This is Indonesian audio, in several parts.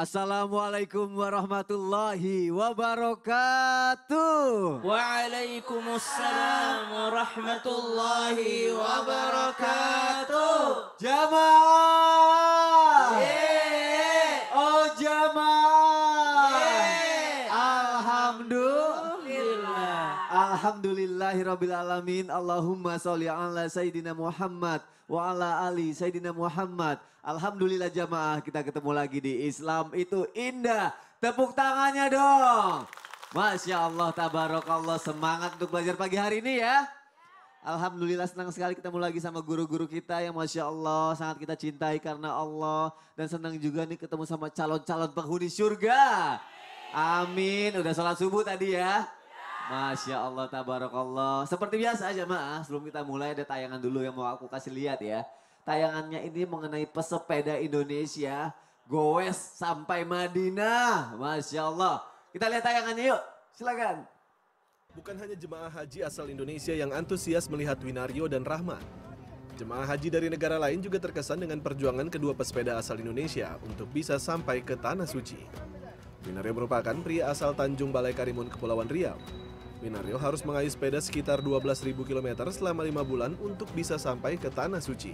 Assalamualaikum warahmatullahi wabarakatuh. Waalaikumsalam warahmatullahi wabarakatuh. Jamaah. Oh jamaah. Alhamdulillahirrabbilalamin. Allahumma sholli ala Sayyidina Muhammad wa ala ali Sayyidina Muhammad. Alhamdulillah jamaah, kita ketemu lagi di Islam itu indah. Tepuk tangannya dong. Masya Allah, tabarakallah, semangat untuk belajar pagi hari ini ya. Alhamdulillah senang sekali ketemu lagi sama guru-guru kita yang Masya Allah sangat kita cintai karena Allah. Dan senang juga nih ketemu sama calon-calon penghuni surga. Amin, udah sholat subuh tadi ya. Masya Allah, tabarakallah. Seperti biasa aja jamaah, sebelum kita mulai ada tayangan dulu yang mau aku kasih lihat ya. Tayangannya ini mengenai pesepeda Indonesia, goes sampai Madinah. Masya Allah. Kita lihat tayangannya yuk, silakan. Bukan hanya jemaah haji asal Indonesia yang antusias melihat Winario dan Rahma. Jemaah haji dari negara lain juga terkesan dengan perjuangan kedua pesepeda asal Indonesia untuk bisa sampai ke Tanah Suci. Winario merupakan pria asal Tanjung Balai Karimun, Kepulauan Riau. Winario harus mengayuh sepeda sekitar 12.000 km selama 5 bulan untuk bisa sampai ke Tanah Suci.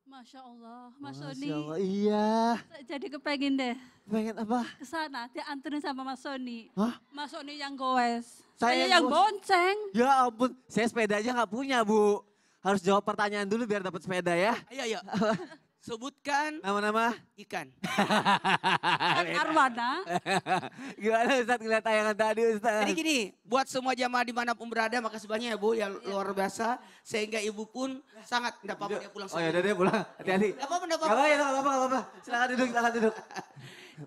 Masya Allah, Mas Masya Sony. Allah, iya. Jadi kepengen deh Pengen apa? ke sana dianterin sama Mas Sony. Hah? Mas Sony yang goes. Saya Saya yang goes. bonceng. Ya ampun, saya sepeda aja nggak punya Bu. Harus jawab pertanyaan dulu biar dapat sepeda ya. Ayo. Sebutkan Nama-nama? ikan. Kan Arwana. Gimana Ustaz ngeliat tayangan tadi Ustaz? Jadi gini, buat semua jamaah dimanapun berada, makasih banyak ya Bu, yang luar biasa. Sehingga ibu pun sangat, enggak apa-apa dia pulang Oh ya udah deh pulang, hati-hati. Enggak apa-apa, Gak apa-apa. Silakan duduk.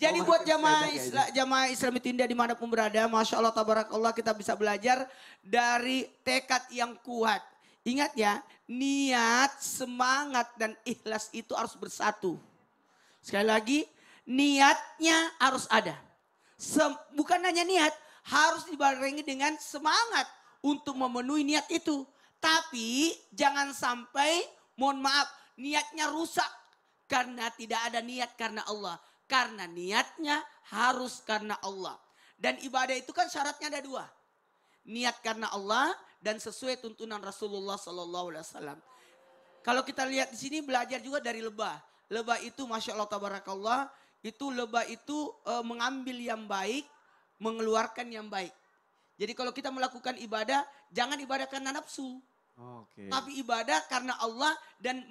Jadi Oh, buat sepeda jamaah Islam India dimanapun berada, Masya Allah, tabarakallah, kita bisa belajar dari tekad yang kuat. Ingat ya, niat, semangat, dan ikhlas itu harus bersatu. Sekali lagi, niatnya harus ada. Bukan hanya niat, harus dibarengi dengan semangat untuk memenuhi niat itu. Tapi jangan sampai, mohon maaf, niatnya rusak karena tidak ada niat karena Allah. Karena niatnya harus karena Allah. Dan ibadah itu kan syaratnya ada dua. Niat karena Allah dan sesuai tuntunan Rasulullah SAW. Kalau kita lihat di sini belajar juga dari lebah. Lebah itu Masya Allah tabarakallah. Itu lebah itu mengambil yang baik, mengeluarkan yang baik. Jadi kalau kita melakukan ibadah, jangan ibadah karena nafsu. Oke. Tapi ibadah karena Allah dan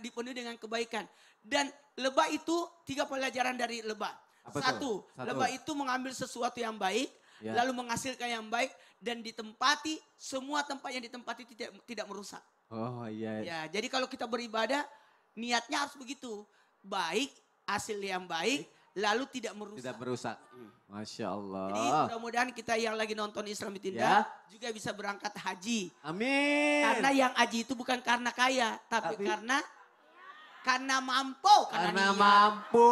dipenuhi dengan kebaikan. Dan lebah itu 3 pelajaran dari lebah. Apa Satu, tuh? lebah itu mengambil sesuatu yang baik, Ya. lalu menghasilkan yang baik dan ditempati, semua tempat yang ditempati tidak merusak. Oh iya. Ya, jadi kalau kita beribadah, niatnya harus begitu. Baik, hasil yang baik, lalu tidak merusak. Tidak merusak. Masya Allah. Jadi mudah-mudahan kita yang lagi nonton Islam Ya. Tindak juga bisa berangkat haji. Amin. Karena yang haji itu bukan karena kaya, tapi karena mampu. Karena niat. mampu.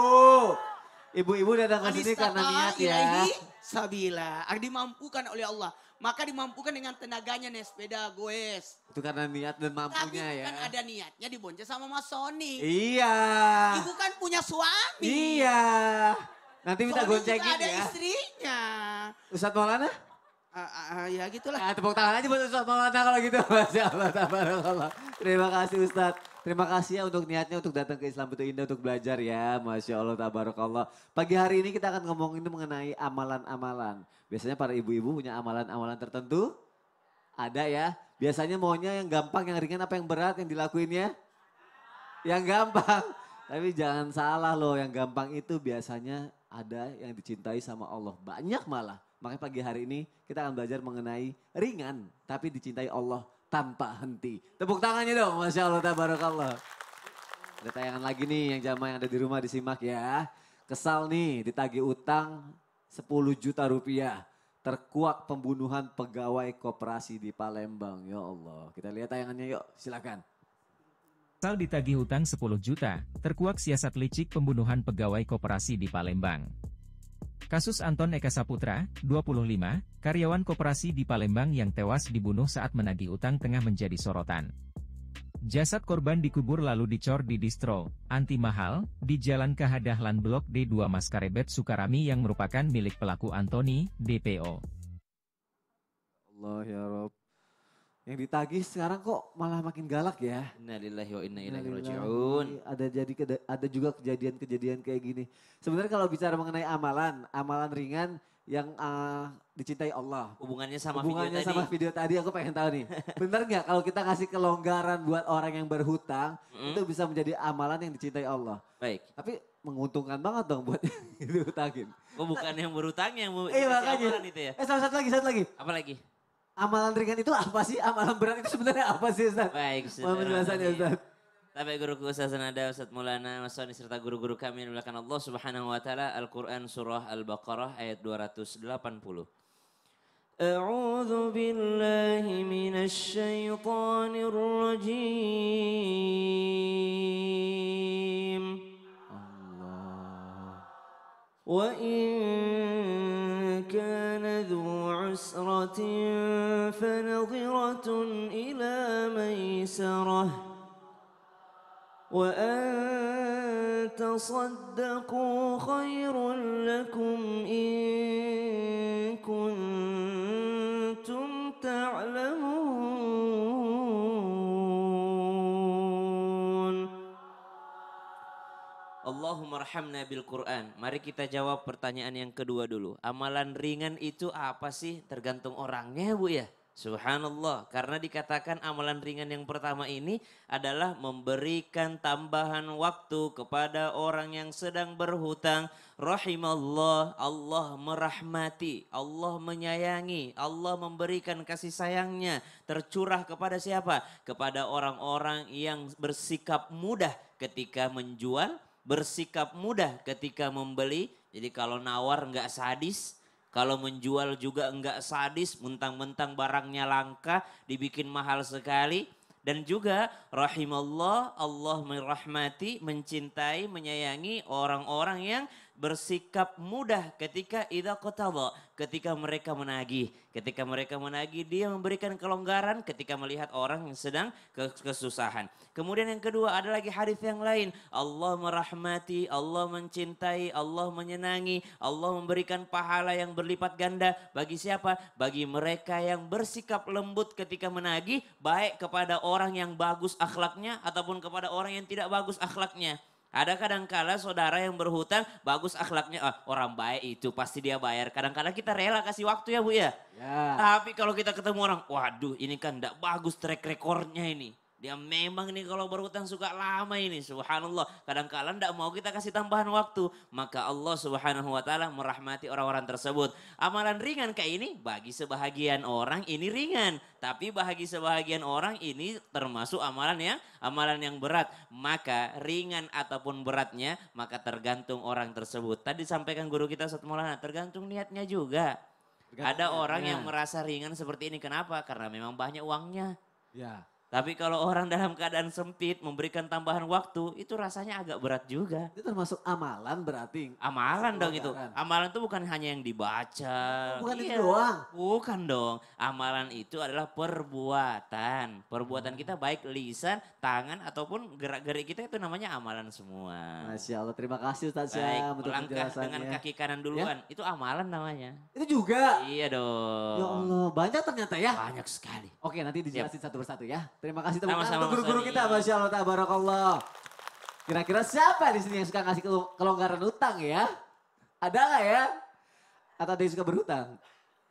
Ibu-ibu datang ke sini karena niat ya. Ilahi sabila. Dimampukan oleh Allah. Maka dimampukan dengan tenaganya nih sepeda goes. Itu karena niat dan Tapi mampunya ya. kan ada niatnya dibonceng sama Mas Sony. Iya. Ibu kan punya suami. Iya. Nanti minta Sony goncengin juga ada ya. istrinya. Ustadz Maulana? Ya gitulah. Ya, tepuk tangan aja buat Ustadz Maulana kalau gitu. Masya Allah, tabarakallah. Terima kasih Ustadz. Terima kasih ya untuk niatnya untuk datang ke Islam Itu Indah untuk belajar ya. Masya Allah, tabarakallah. Pagi hari ini kita akan ngomongin mengenai amalan-amalan. Biasanya para ibu-ibu punya amalan-amalan tertentu? Ada ya. Biasanya maunya yang gampang, yang ringan apa yang berat yang dilakuinnya? Yang gampang. Tapi jangan salah loh, yang gampang itu biasanya ada yang dicintai sama Allah. Banyak malah. Makanya pagi hari ini kita akan belajar mengenai ringan tapi dicintai Allah tanpa henti. Tepuk tangannya dong, Masya Allah, tabarakallah. Ada tayangan lagi nih yang jamaah yang ada di rumah disimak ya. Kesal nih ditagih utang 10 juta rupiah. Terkuak pembunuhan pegawai koperasi di Palembang. Ya Allah, kita lihat tayangannya yuk, silakan. Kesal ditagih hutang 10 juta, terkuak siasat licik pembunuhan pegawai koperasi di Palembang. Kasus Anton Eka Saputra, 25, karyawan koperasi di Palembang yang tewas dibunuh saat menagih utang tengah menjadi sorotan. Jasad korban dikubur lalu dicor di distro, anti mahal, di Jalan Kahadahlan Blok D2 Maskarebet Sukarami yang merupakan milik pelaku Antoni, DPO. Allah ya Rob. Yang ditagih sekarang kok malah makin galak ya. Innalillahi wa inna ilaihi Innalillahi. raji'un. Ada juga kejadian-kejadian kayak gini. Sebenarnya kalau bicara mengenai amalan ringan yang dicintai Allah. Hubungannya sama Video tadi aku pengen tahu nih. Bener nggak kalau kita ngasih kelonggaran buat orang yang berhutang, itu bisa menjadi amalan yang dicintai Allah. Baik. Tapi menguntungkan banget dong buat yang dihutangin. Oh, bukan yang berutang yang mau Makanya. amalan itu ya. Satu lagi. Apa lagi? Amalan ringan itu apa sih? Amalan berat itu sebenarnya apa sih Ustaz? Baik, Ustaz. Mohon penjelasannya Ustaz. Sampai guruku Ustaz Nada, Ustaz Maulana, Mas Soni serta guru-guru kami yang dimuliakan Allah Subhanahu wa taala. Al-Qur'an surah Al-Baqarah ayat 280. A'udzu billahi minasy syaithanir rajim. Allah. Wa in kana dhu 'usratin fanadhiratun ila maisarah. وأن تصدقوا خير لكم إن كنتم تعلمون. Allahumma arhamna bil Quran. Mari kita jawab pertanyaan yang kedua dulu. Amalan ringan itu apa sih? Tergantung orangnya Bu ya. Subhanallah, karena dikatakan amalan ringan yang pertama ini adalah memberikan tambahan waktu kepada orang yang sedang berhutang. Rahimallah, Allah merahmati, Allah menyayangi, Allah memberikan kasih sayangnya. Tercurah kepada siapa? Kepada orang-orang yang bersikap mudah ketika menjual, bersikap mudah ketika membeli. Jadi kalau nawar nggak sadis. Kalau menjual juga enggak sadis, mentang-mentang barangnya langka, dibikin mahal sekali. Dan juga rahimallah, Allah merahmati, mencintai, menyayangi orang-orang yang bersikap mudah ketika idza qatadha, ketika mereka menagih. Ketika mereka menagih dia memberikan kelonggaran ketika melihat orang yang sedang kesusahan. Kemudian yang kedua ada lagi hadis yang lain. Allah merahmati, Allah mencintai, Allah menyenangi, Allah memberikan pahala yang berlipat ganda bagi siapa? Bagi mereka yang bersikap lembut ketika menagih, baik kepada orang yang bagus akhlaknya ataupun kepada orang yang tidak bagus akhlaknya. Ada kadangkala saudara yang berhutang bagus akhlaknya, orang baik itu pasti dia bayar. Kadang-kadang kita rela kasih waktu ya Bu ya. Tapi kalau kita ketemu orang, waduh ini kan tidak bagus track recordnya ini. Dia memang nih kalau berhutang suka lama ini, subhanallah. Kadang-kala tidak mau kita kasih tambahan waktu. Maka Allah subhanahu wa ta'ala merahmati orang-orang tersebut. Amalan ringan kayak ini bagi sebahagian orang ini ringan. Tapi bagi sebahagian orang ini termasuk amalan yang berat. Maka ringan ataupun beratnya maka tergantung orang tersebut. Tadi sampaikan guru kita Ustaz Maulana, tergantung niatnya juga. Ada orang yang merasa ringan seperti ini. Kenapa? Karena memang banyak uangnya. Ya. Tapi kalau orang dalam keadaan sempit memberikan tambahan waktu itu rasanya agak berat juga. Itu termasuk amalan berarti. Amalan dong itu. Amalan itu bukan hanya yang dibaca. Bukan itu doang. Bukan dong. Amalan itu adalah perbuatan. Perbuatan kita baik lisan, tangan ataupun gerak-gerik kita itu namanya amalan semua. Masya Allah, terima kasih Ustaz Baik, Syam untuk melangkah penjelasannya. dengan kaki kanan duluan. Itu amalan namanya. Itu juga. Iya dong. Ya Allah, banyak ternyata ya. Banyak sekali. Oke, nanti dijelasin satu persatu ya. Terima kasih Sama-sama, teman-teman guru-guru Mas kita, Dani. Masya Allah, tabarakallah. Kira-kira siapa di sini yang suka ngasih kelonggaran utang ya? Ada nggak ya? Atau ada yang suka berhutang?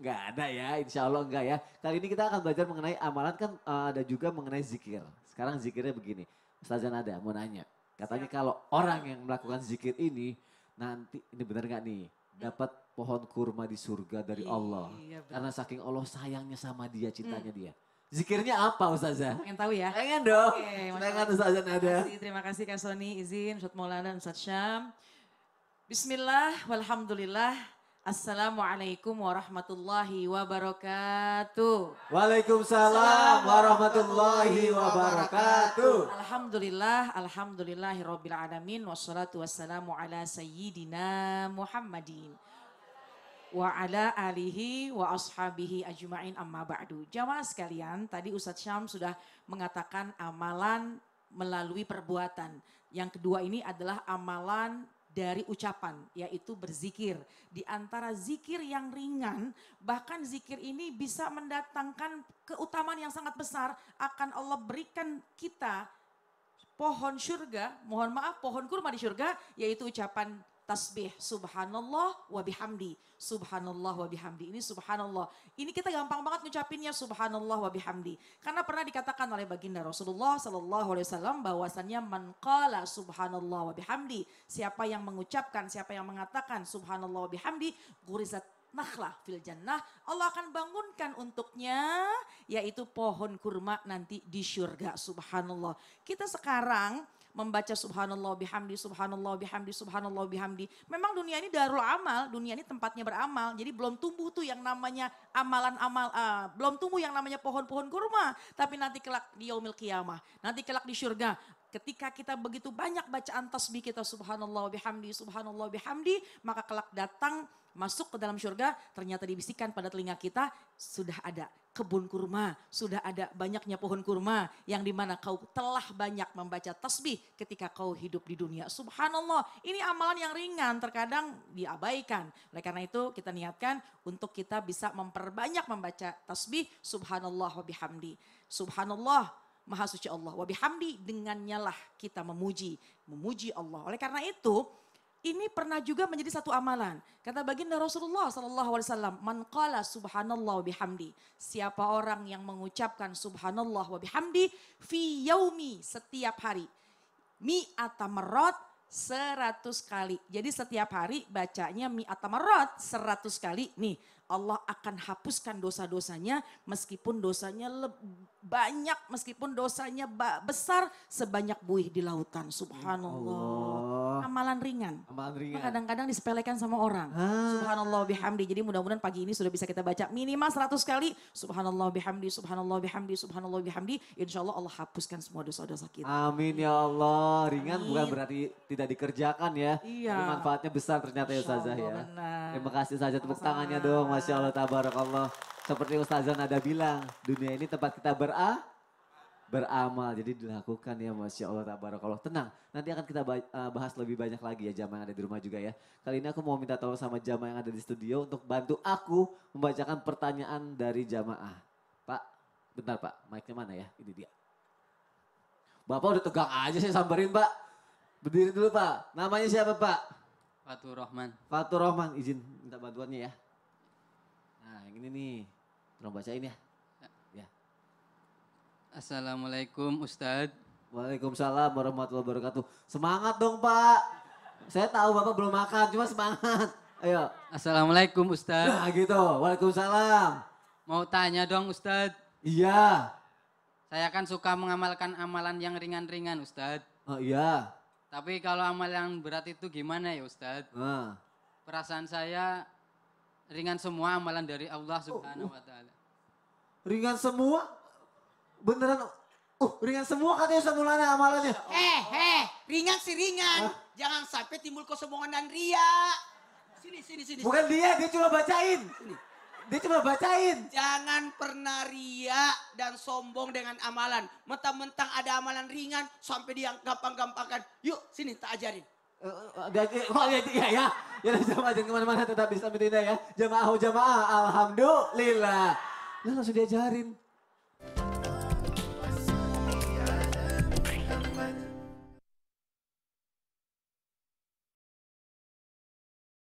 Nggak ada ya, insya Allah enggak ya. Kali ini kita akan belajar mengenai amalan kan ada juga mengenai zikir. Sekarang zikirnya begini, Ustazah Nada mau nanya. Katanya kalau orang yang melakukan zikir ini, nanti ini benar nggak nih? Dapat pohon kurma di surga dari Allah. Karena saking Allah sayangnya sama dia, cintanya dia. Zikirnya apa Ustazah? Pengen tahu ya? Pengen dong. Oke, Silakan Ustazah Nada. Terima kasih Kak Soni, izin Ustaz Maulana dan Ustaz Syam. Bismillah, walhamdulillah. Assalamualaikum warahmatullahi wabarakatuh. Waalaikumsalam warahmatullahi wabarakatuh. Alhamdulillahirabbil alamin wassalatu wassalamu ala sayyidina Muhammadin. wa ala alihi wa ashabihi ajma'in amma ba'du. Jamaah sekalian, tadi Ustadz Syam sudah mengatakan amalan melalui perbuatan. Yang kedua ini adalah amalan dari ucapan, yaitu berzikir. Di antara zikir yang ringan, bahkan zikir ini bisa mendatangkan keutamaan yang sangat besar. Akan Allah berikan kita pohon surga, mohon maaf pohon kurma di surga, yaitu ucapan tasbih subhanallah wa bihamdi. Subhanallah wa bihamdi. Ini subhanallah. Ini kita gampang banget ngucapinnya subhanallah wa bihamdi. Karena pernah dikatakan oleh baginda Rasulullah sallallahu alaihi wasallam bahwasannya man qala subhanallah wa bihamdi. Siapa yang mengucapkan, siapa yang mengatakan subhanallah wa bihamdi, gurizat nakhlah fil jannah. Allah akan bangunkan untuknya yaitu pohon kurma nanti di surga. Subhanallah. Kita sekarang membaca subhanallah bihamdi, subhanallah bihamdi, subhanallah bihamdi. Memang dunia ini darul amal, dunia ini tempatnya beramal. Jadi belum tumbuh tuh yang namanya amalan-amal, belum tumbuh yang namanya pohon-pohon kurma. Tapi nanti kelak di yaumil qiyamah, nanti kelak di surga. Ketika kita begitu banyak bacaan tasbih kita subhanallah bihamdi, subhanallah bihamdi, maka kelak datang masuk ke dalam surga, ternyata dibisikkan pada telinga kita, sudah ada kebun kurma, sudah ada banyaknya pohon kurma yang dimana kau telah banyak membaca tasbih ketika kau hidup di dunia. Subhanallah, ini amalan yang ringan terkadang diabaikan. Oleh karena itu kita niatkan untuk kita bisa memperbanyak membaca tasbih subhanallah wa bihamdi. Subhanallah, maha suci Allah, wa bihamdi, dengannya lah kita memuji Allah. Oleh karena itu, ini pernah juga menjadi satu amalan. Kata baginda Rasulullah SAW, man qala subhanallah wa bihamdi. Siapa orang yang mengucapkan subhanallah wa bihamdi fi yaumi, setiap hari. Mi'ata marrat, 100 kali. Jadi setiap hari bacanya mi'ata marrat, 100 kali. Nih, Allah akan hapuskan dosa-dosanya meskipun dosanya banyak, meskipun dosanya besar sebanyak buih di lautan. Subhanallah. Amalan ringan. Amalan ringan. Kadang-kadang disepelekan sama orang. Subhanallah bihamdi. Jadi mudah-mudahan pagi ini sudah bisa kita baca minimal 100 kali. Subhanallah bihamdi, subhanallah bihamdi, subhanallah bihamdi. Insya Allah Allah hapuskan semua dosa-dosa kita. Amin ya Allah. Ringan Amin. bukan berarti tidak dikerjakan ya. Iya. Tapi manfaatnya besar ternyata ya Ustazah ya. Benar. Terima kasih saja tepuk Sama-sama. tangannya dong. Masya Allah tabarakallah. Seperti Ustazah Nada bilang, dunia ini tempat kita beramal. Jadi dilakukan ya Masya Allah tabarakallah. Tenang, nanti akan kita bahas lebih banyak lagi ya jamaah yang ada di rumah juga ya. Kali ini aku mau minta tolong sama jamaah yang ada di studio untuk bantu aku membacakan pertanyaan dari jamaah. Pak, bentar Pak, mic-nya mana ya? Ini dia. Bapak udah tegang aja saya samperin Pak. Berdiri dulu Pak. Namanya siapa Pak? Fatur Rahman. Fatur Rahman, izin minta bantuannya ya. Nah yang ini nih, tolong bacain ya. Ya. Assalamualaikum Ustadz. Waalaikumsalam warahmatullahi wabarakatuh. Semangat dong Pak. Saya tahu Bapak belum makan, cuma semangat. Ayo. Assalamualaikum Ustadz. Nah gitu, waalaikumsalam. Mau tanya dong Ustadz. Iya. Saya kan suka mengamalkan amalan yang ringan-ringan Ustadz. Oh iya. Tapi kalau amal yang berat itu gimana ya Ustadz? Nah. Perasaan saya ringan semua amalan dari Allah Subhanahu wa Ta'ala. Ringan semua? Beneran? Ringan semua katanya Ustaz Maulana amalannya. Ringan sih ringan. Jangan sampai timbul kesombongan dan ria. Sini. Bukan dia cuma bacain. Dia cuma bacain. Jangan pernah ria dan sombong dengan amalan. Mentang-mentang ada amalan ringan sampai dia gampang-gampangkan. Yuk sini tak ajarin. Ya. Ya jangan aja kemana-mana tetap bisa minta ya. Jamaah, alhamdulillah. Lah langsung diajarin.